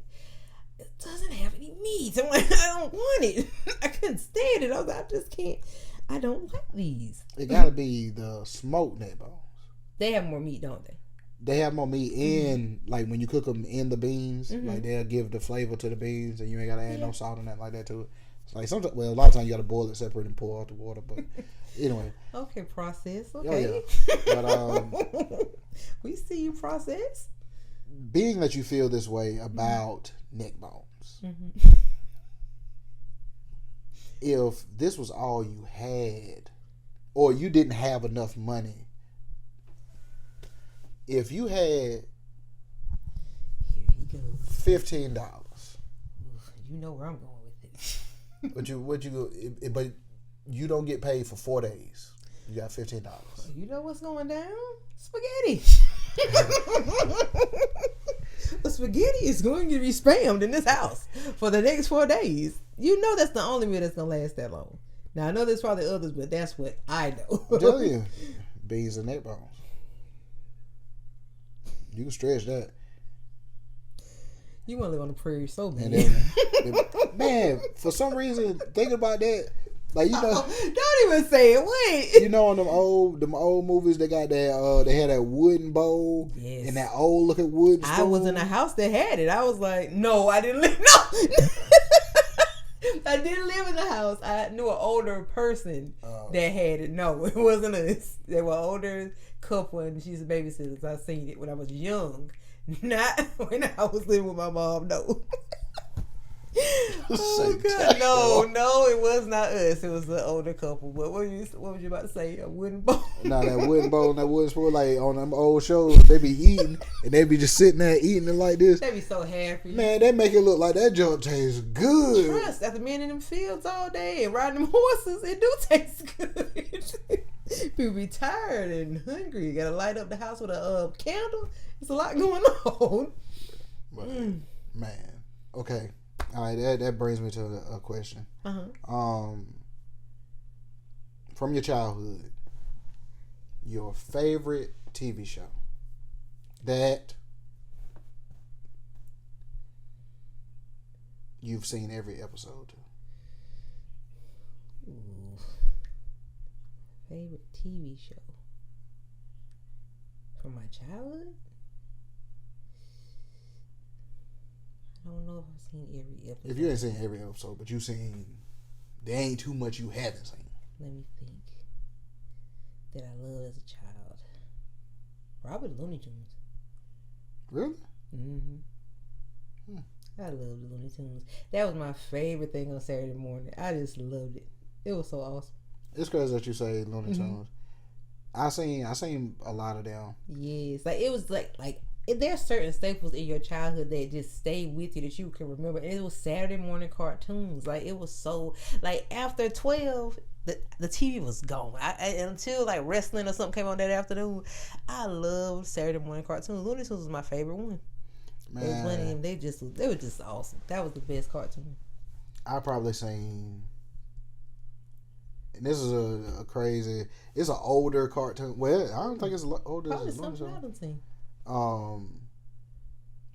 it doesn't have any meat. I'm like, I don't want it. I couldn't stand it. I just can't. I don't like these. It gotta be the smoked neck bones. They have more meat, don't they? They have more meat in, like when you cook them in the beans, like they'll give the flavor to the beans, and you ain't gotta add no salt or nothing like that to it. It's like sometimes, well, a lot of times you gotta boil it separate and pour out the water. But anyway, okay, process. Okay, but we see you process. Being that you feel this way about neck bones, if this was all you had, or you didn't have enough money. If you had Here he goes. $15, you know where I'm going with it. but you don't get paid for 4 days. You got $15. You know what's going down? Spaghetti. The spaghetti is going to be spammed in this house for the next 4 days. You know that's the only meal that's gonna last that long. Now I know there's probably others, but that's what I know. I'm telling you, beans and neck bones. You can stretch that. You want to live on the prairie so bad. Man, for some reason, thinking about that, like, you know. Don't even say it. Wait. You know, in them old movies, they got that, they had that wooden bowl. Yes. And that old looking wooden spoon. I was in a house that had it. I was like, no, I didn't live. No. I didn't live in the house. I knew an older person that had it. No, it wasn't us. They were older couple, and she's a babysitter. I seen it when I was young, not when I was living with my mom. No. Oh God, no, it was not us. It was the older couple. But what was you about to say? A wooden bowl? Nah, that wooden bowl and that wooden spoon, like on them old shows, they be eating and they be just sitting there eating it like this. They be so happy. Man, they make it look like that junk tastes good. Trust, after being in them fields all day and riding them horses, it do taste good. People be tired and hungry. You gotta light up the house with a candle. There's a lot going on. But, man, okay. All right, that brings me to a question. From your childhood, your favorite TV show that you've seen every episode to. Ooh. Favorite TV show from my childhood? I don't know if I've seen every episode. If you ain't seen every episode, but you seen, there ain't too much you haven't seen. Let me think. That I loved as a child. Probably the Looney Tunes. Really? I loved the Looney Tunes. That was my favorite thing on Saturday morning. I just loved it. It was so awesome. It's crazy that you say Looney Tunes. I seen a lot of them. Yes, like it was like there's certain staples in your childhood that just stay with you that you can remember. And it was Saturday morning cartoons. Like it was so like after 12, the TV was gone. Until like wrestling or something came on that afternoon. I loved Saturday morning cartoons. Looney Tunes was my favorite one. Man, it was one of them. They were just awesome. That was the best cartoon. I probably seen. And this is a crazy. It's an older cartoon. Well, I don't think it's older. Probably something I haven't seen.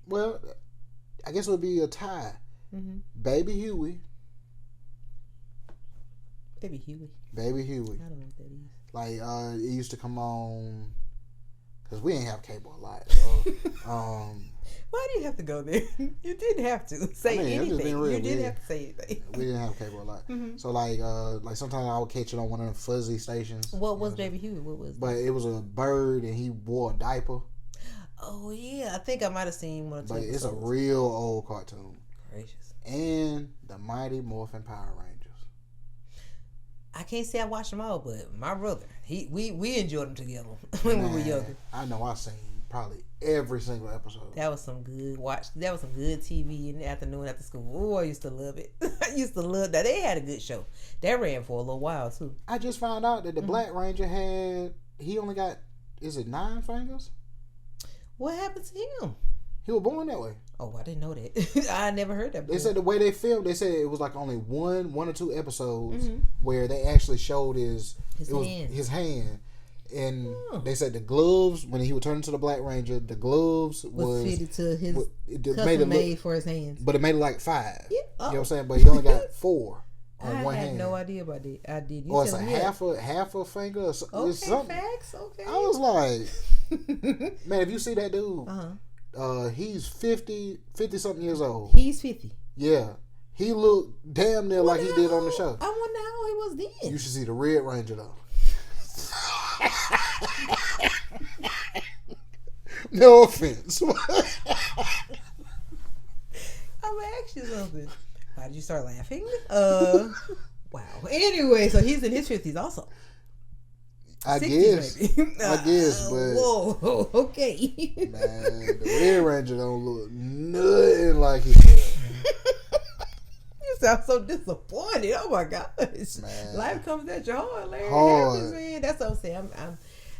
Well, I guess it would be a tie. Baby Huey. Baby Huey. Baby Huey. I don't know what that is. Like it used to come on because we ain't have cable a lot. So, why do you have to go there? You didn't have to say anything. You didn't have to say anything. We didn't have cable a lot. So like sometimes I would catch it on one of them fuzzy stations. What was Baby Huey? What was? But it was a bird and he wore a diaper. Oh yeah, I think I might have seen one or two. But it's a real old cartoon. Gracious. And the Mighty Morphin Power Rangers. I can't say I watched them all, but my brother, we enjoyed them together when we were younger. I know I seen probably every single episode. That was some good TV in the afternoon after school. Oh, I used to love it. I used to love that. They had a good show. That ran for a little while too. I just found out that the Black Ranger he only got, is it 9 fingers? What happened to him? He was born that way. Oh, I didn't know that. I never heard that before. They said the way they filmed, they said it was like only one or two episodes where they actually showed his hand. And they said the gloves, when he would turn into the Black Ranger, the gloves was fitted to his custom made for his hands. But it made it like 5. Yeah. Oh. You know what I'm saying? But he only got 4 on one hand. I had no idea about that. I did. Or it's a half a finger or something. Okay, facts. Okay. I was like, man, if you see that dude, he's 50 something years old. He's 50. Yeah. He looked damn near like he did on the show. I wonder how he was then. You should see the Red Ranger though. No offense. I'm gonna ask you something. Why did you start laughing? Wow. Anyway, so he's in his 50s also. I guess. But whoa, okay. Man, the Red Ranger don't look nothing like he does. You sound so disappointed. Oh my gosh. Man. Life comes at you hard, Larry. Hard. Happens, man. That's what I'm saying.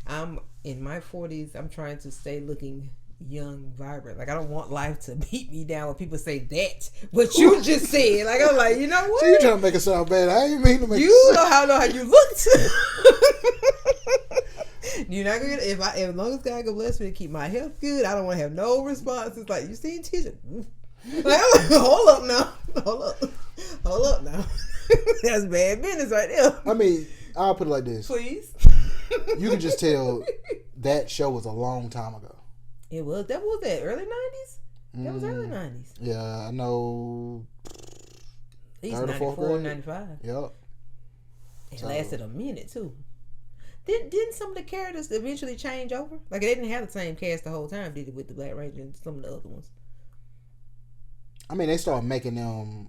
I'm in my 40s. I'm trying to stay looking young, vibrant. Like I don't want life to beat me down when people say that. What you just said. Like I'm like, you know what? So you trying to make it sound bad. I ain't mean to make you know how you looked. You're not gonna get as long as God can bless me to keep my health good, I don't want to have no responses like you seen Tish. Like, hold up now. That's bad business right there. I mean, I'll put it like this. Please. You can just tell that show was a long time ago. It was. That was that early 90s? That was early 90s. Yeah, I know. At least 94, 95. Yep. It lasted a minute too. Didn't some of the characters eventually change over? Like they didn't have the same cast the whole time, did it, with the Black Ranger and some of the other ones? I mean, they started making them.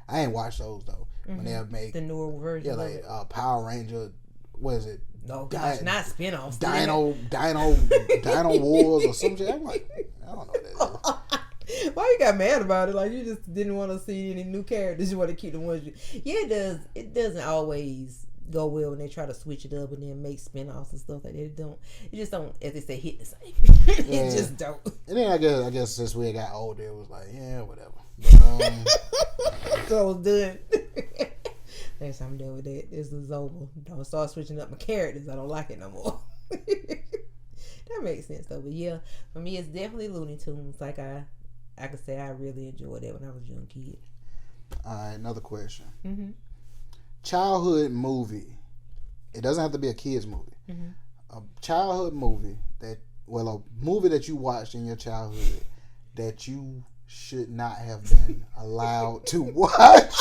I ain't watched those though. When they make the newer version. Yeah, like Power Ranger. What is it? No, gosh, not spinoffs. Dino Wars or some shit. I'm like, I don't know what that is. Why you got mad about it? Like you just didn't want to see any new characters. You want to keep the ones. Yeah, it does. It doesn't always go well when they try to switch it up and then make spinoffs and stuff like that. It just don't, as they say, hit the same. It just don't. And then I guess since we got older, it was like, yeah, whatever. But, so I was done. Next time I'm done with that, this is over. Don't start switching up my characters. I don't like it no more. That makes sense though. But yeah, for me, it's definitely Looney Tunes. Like I could say I really enjoyed it when I was a young kid. All right, another question. Childhood movie. It doesn't have to be a kid's movie. A childhood movie a movie that you watched in your childhood that you should not have been allowed to watch.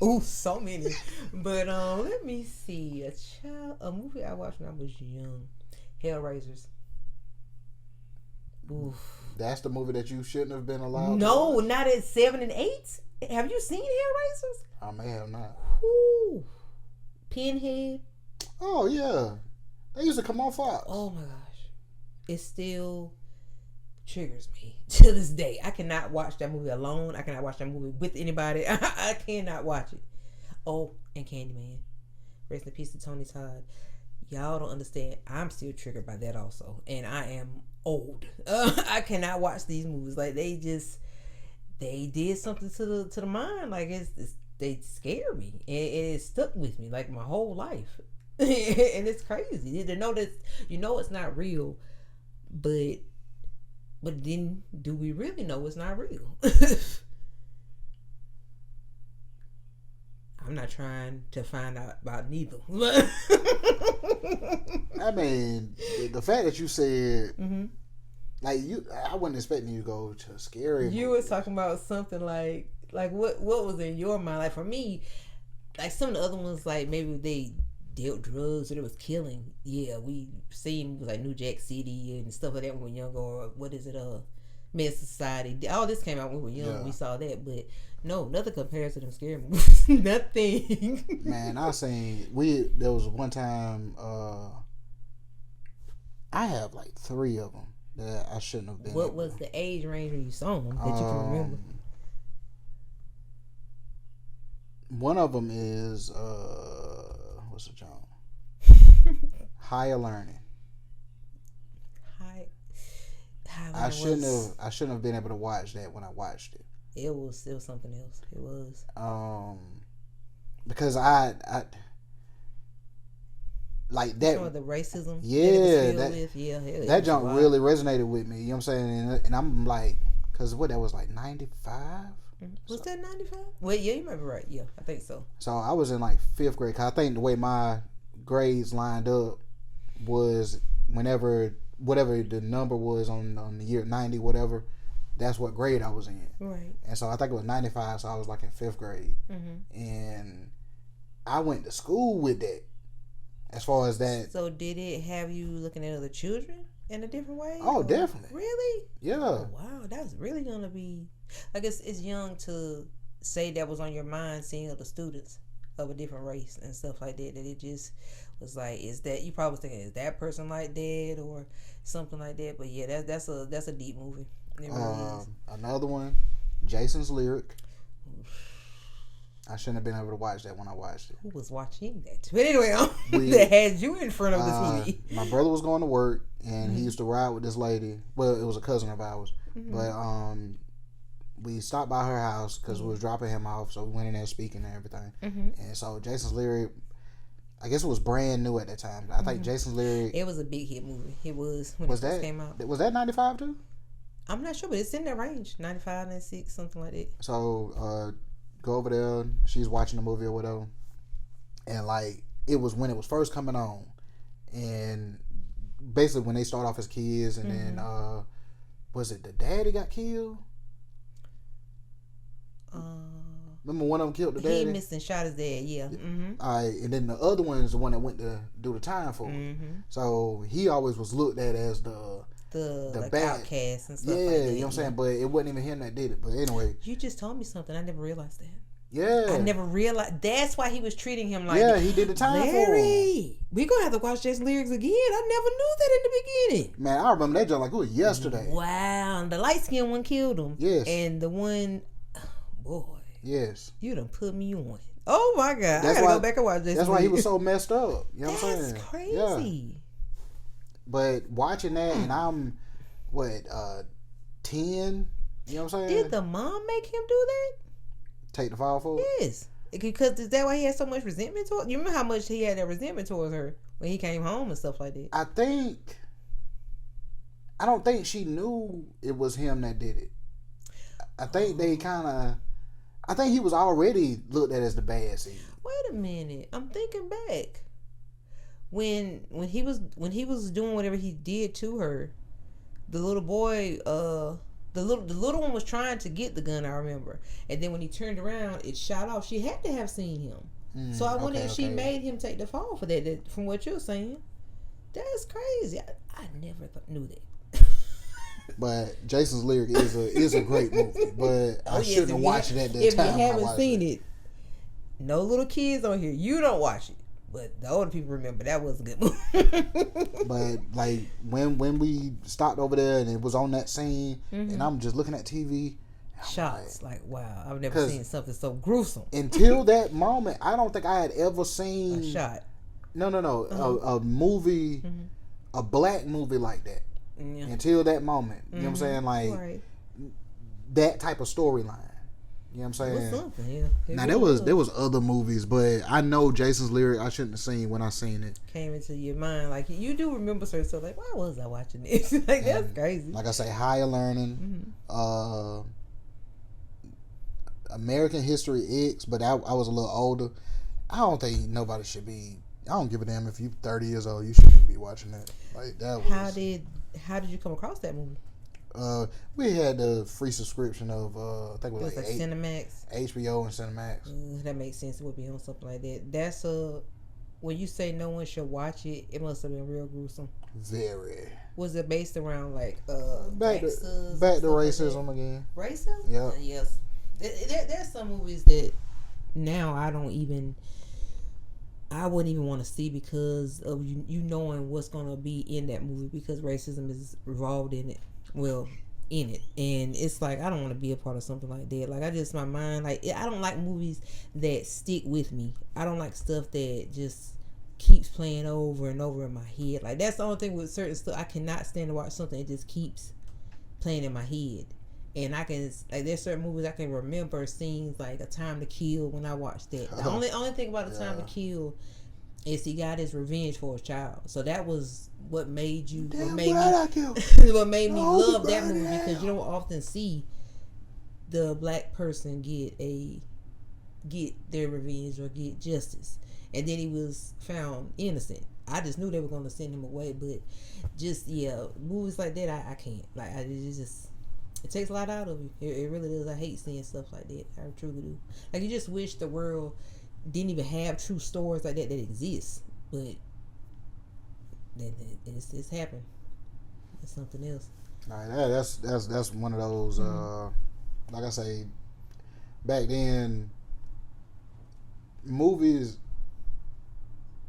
Ooh, so many. But let me see. A movie I watched when I was young. Hellraisers. Oof. That's the movie that you shouldn't have been allowed No, to watch? not at 7 and 8. Have you seen Hellraisers? I may have not. Ooh. Pinhead. Oh yeah. They used to come on Fox. Oh my gosh. It still triggers me to this day. I cannot watch that movie alone. I cannot watch that movie with anybody. I cannot watch it. Oh, and Candyman. Rest in peace to Tony Todd. Y'all don't understand. I'm still triggered by that also. And I am old. I cannot watch these movies. Like they did something to the mind. Like they scare me. And it stuck with me like my whole life. And it's crazy. To know that it's not real, but then do we really know it's not real? I'm not trying to find out about neither. I mean, the fact that you said, like I wasn't expecting you to go to scary. You were talking about something like what was in your mind? Like for me, like some of the other ones, like maybe they dealt drugs or it was killing. Yeah, we seen like New Jack City and stuff like that when we were younger. Or what is it? Men's Society. All this came out when we were young. Yeah. We saw that, but no, nothing compares to them scary movies. Nothing. Man, I seen there was one time I have like 3 of them that I shouldn't have been. What was the age range when you saw them that you can remember? One of them is what's the genre? Higher Learning. I shouldn't have been able to watch that when I watched it. It was something else. It was. Because I like that. Some of the racism. Yeah, that junk wild. really resonated with me. You know what I'm saying? And I'm like, because that was like 95. Was that 95? Well, yeah, you might be right. Yeah, I think so. So I was in like 5th grade. Cause I think the way my grades lined up was whatever the number was on the year 90, whatever, that's what grade I was in. Right. And so I think it was 95, so I was like in 5th grade. And I went to school with that. As far as that. So did it have you looking at other children in a different way? Oh, definitely. Really? Yeah. Oh, wow, that's really gonna be. I guess it's young to say that was on your mind, seeing other students of a different race and stuff like that. That it just was like, is that you probably was thinking, is that person like that or something like that? But yeah, that's a deep movie. It really is. Another one, Jason's Lyric. I shouldn't have been able to watch that when I watched it. Who was watching that? But anyway, that had you in front of the TV. My brother was going to work, and he used to ride with this lady. Well, it was a cousin of ours. But we stopped by her house because we was dropping him off, so we went in there speaking and everything. And so Jason's Lyric, I guess it was brand new at that time. I think Jason's Lyric. It was a big hit movie. It was when it first came out. Was that 95 too? I'm not sure, but it's in that range, 95, 96, something like that. So go over there. She's watching the movie or whatever, and like it was when it was first coming on, and basically when they start off as kids, and then was it the daddy got killed? Remember one of them killed the daddy? He missed and shot his dad, yeah. All right, and then the other one is the one that went to do the time for him. So he always was looked at as the like bad outcast and stuff like that. Yeah, you know what I'm saying? But it wasn't even him that did it. But anyway. You just told me something. I never realized that. Yeah. I never realized. That's why he was treating him like that. Yeah, he did the time for him. We gonna have to watch Jason Lyrics again. I never knew that in the beginning. Man, I remember that joke like it was yesterday. Wow. And the light skinned one killed him. Yes. And the one, boy. Yes. You done put me on. Oh my God. I gotta go back and watch Jason That's why he was so messed up. You know what I'm saying? That's crazy. Yeah. But watching that, and I'm 10? You know what I'm saying? Did the mom make him do that? Take the fall for it? Yes. Because is that why he had so much resentment towards you? Remember how much he had that resentment towards her when he came home and stuff like that? I don't think she knew it was him that did it. I think I think he was already looked at as the bad seed. Wait a minute. I'm thinking back. When he was doing whatever he did to her, the little boy, the little one was trying to get the gun, I remember. And then when he turned around, it shot off. She had to have seen him. So I wonder if she made him take the fall for that, from what you're saying. That's crazy. I never knew that. But Jason's Lyric is a great movie. But I shouldn't have watched it at that time. If you haven't seen it, no little kids on here. You don't watch it. But the older people remember that was a good movie. But like when we stopped over there and it was on that scene, and I'm just looking at TV. Shots like wow, I've never seen something so gruesome. Until that moment, I don't think I had ever seen a shot. No, a movie, a black movie like that. Yeah. Until that moment, you know what I'm saying? Like that type of storyline. You know what I'm saying? Something, yeah. Now there was other movies, but I know Jason's Lyric I shouldn't have seen when I seen it. Came into your mind, like you do remember certain stuff. Like, why was I watching this? Like that's crazy. Like I say, Higher Learning, American History X, but I was a little older. I don't think nobody should be I don't give a damn if you 30 years old. You shouldn't be watching that. Like that was. How did you come across that movie? We had the free subscription of I think it was like Cinemax, HBO and Cinemax. That makes sense. It would be on something like that. That's when you say no one should watch it, it must have been real gruesome. Very. Was it based around like back to racism like again? Racism? Yeah. Yes. There's some movies that now I wouldn't even want to see because of you knowing what's gonna be in that movie because racism is involved in it. Well, in it, and it's like I don't want to be a part of something like that. Like my mind, like I don't like movies that stick with me. I don't like stuff that just keeps playing over and over in my head. Like that's the only thing with certain stuff. I cannot stand to watch something that just keeps playing in my head. And I can like there's certain movies I can remember scenes like A Time to Kill when I watched that. The only thing about A Time to Kill is he got his revenge for his child. So that was what made you what made me love that movie because you don't often see the black person get their revenge or get justice. And then he was found innocent. I just knew they were going to send him away, but just movies like that I can't. Like it takes a lot out of you. It really does. I hate seeing stuff like that. I truly do. Like you just wish the world didn't even have true stories like that exist, but it's happened. It's something else. All right, that's one of those. Like I say, back then, movies.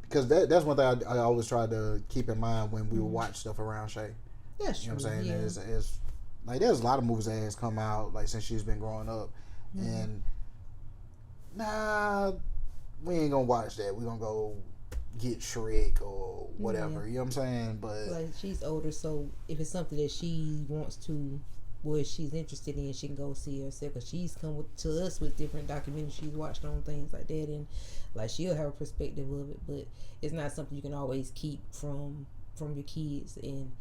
Because that's one thing I always try to keep in mind when we would watch stuff around Shay. That's true. You know what I'm saying? Yeah. It's like there's a lot of movies that has come out like since she's been growing up, and we ain't gonna watch that. We're gonna go get Shrek or whatever. You know what I'm saying? But like she's older, so if it's something that she wants to, what she's interested in, she can go see herself. Because she's come to us with different documentaries she's watched on things like that, and like she'll have a perspective of it. But it's not something you can always keep from your kids, and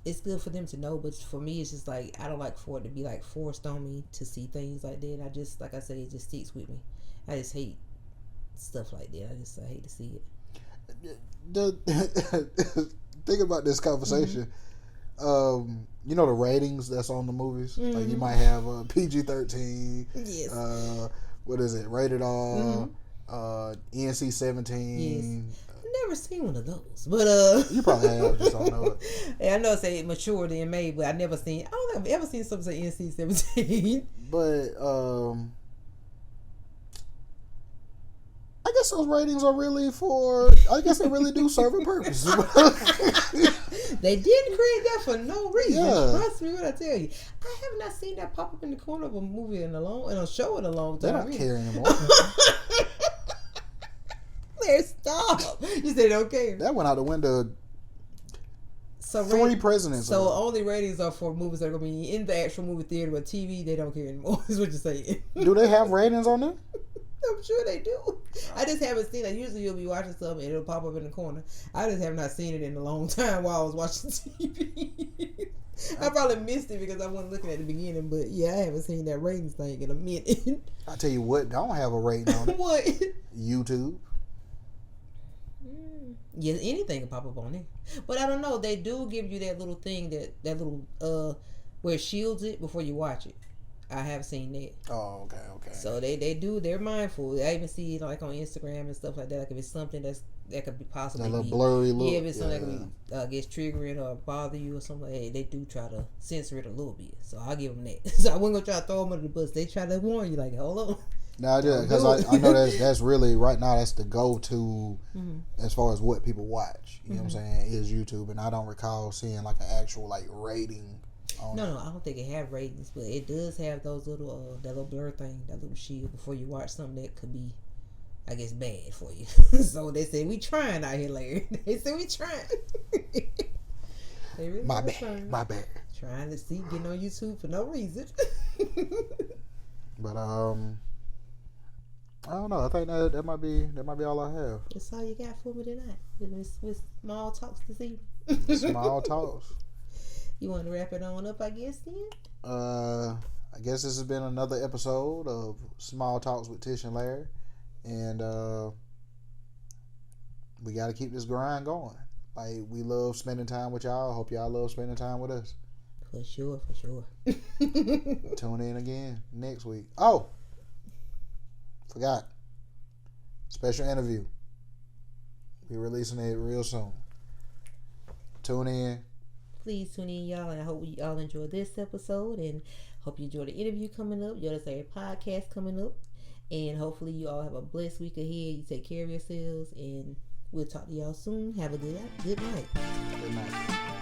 it's good for them to know. But for me, it's just like I don't like for it to be like forced on me to see things like that. I just like I said, it just sticks with me. I just hate stuff like that. I hate to see it. Think about this conversation. You know the ratings that's on the movies. Like you might have PG-13. Yes. What is it? Rated R. NC-17. Yes. Never seen one of those, but you probably have. Just don't know it. Yeah, I know it say matured and made, but I don't have ever seen something say NC-17. But I guess those ratings are really I guess they really do serve a purpose. They didn't create that for no reason. Yeah. Trust me when I tell you. I have not seen that pop up in the corner of a movie in a show in a long time. They don't care anymore. Larry, stop. You said okay. That went out the window. So 3 presidents. So only ratings are for movies that are going to be in the actual movie theater, but TV, they don't care anymore, is what you're saying. Do they have ratings on them? I'm sure they do. I just haven't seen it. Usually you'll be watching something and it'll pop up in the corner. I just have not seen it in a long time while I was watching TV. I probably missed it because I wasn't looking at the beginning, but yeah, I haven't seen that ratings thing in a minute. I tell you what, don't have a rating on it. What? YouTube. Yeah, anything can pop up on it. But I don't know. They do give you that little thing, that little where it shields it before you watch it. I have seen that. Oh, okay. So they're mindful. I even see it like on Instagram and stuff like that. Like if it's something that could be possibly a little blurry look. Yeah, if it's something that could be, gets triggering or bother you or something, they do try to censor it a little bit. So I'll give them that. So I wasn't gonna try to throw them under the bus. They try to warn you, like, hold on. No, I did because I know that's really right now. That's the go-to as far as what people watch. You know what I'm saying? Is YouTube, and I don't recall seeing like an actual like rating. No, I don't think it have ratings, but it does have those little that little blur thing, that little shield before you watch something that could be, I guess, bad for you. So they say we trying out here, Larry. They say we trying. They really My bad. Trying to see, getting on YouTube for no reason. But I don't know. I think that might be all I have. That's all you got for me tonight. With small talks this evening. Small talks. You want to wrap it on up, I guess, then? I guess this has been another episode of Small Talks with Tish and Larry. And we got to keep this grind going. Like, we love spending time with y'all. Hope y'all love spending time with us. For sure, for sure. Tune in again next week. Oh, forgot. Special interview. We're releasing it real soon. Tune in. Please tune in, y'all, and I hope we all enjoy this episode, and hope you enjoy the interview coming up, your podcast coming up, and hopefully you all have a blessed week ahead. You take care of yourselves, and we'll talk to y'all soon. Have a good night. Good night.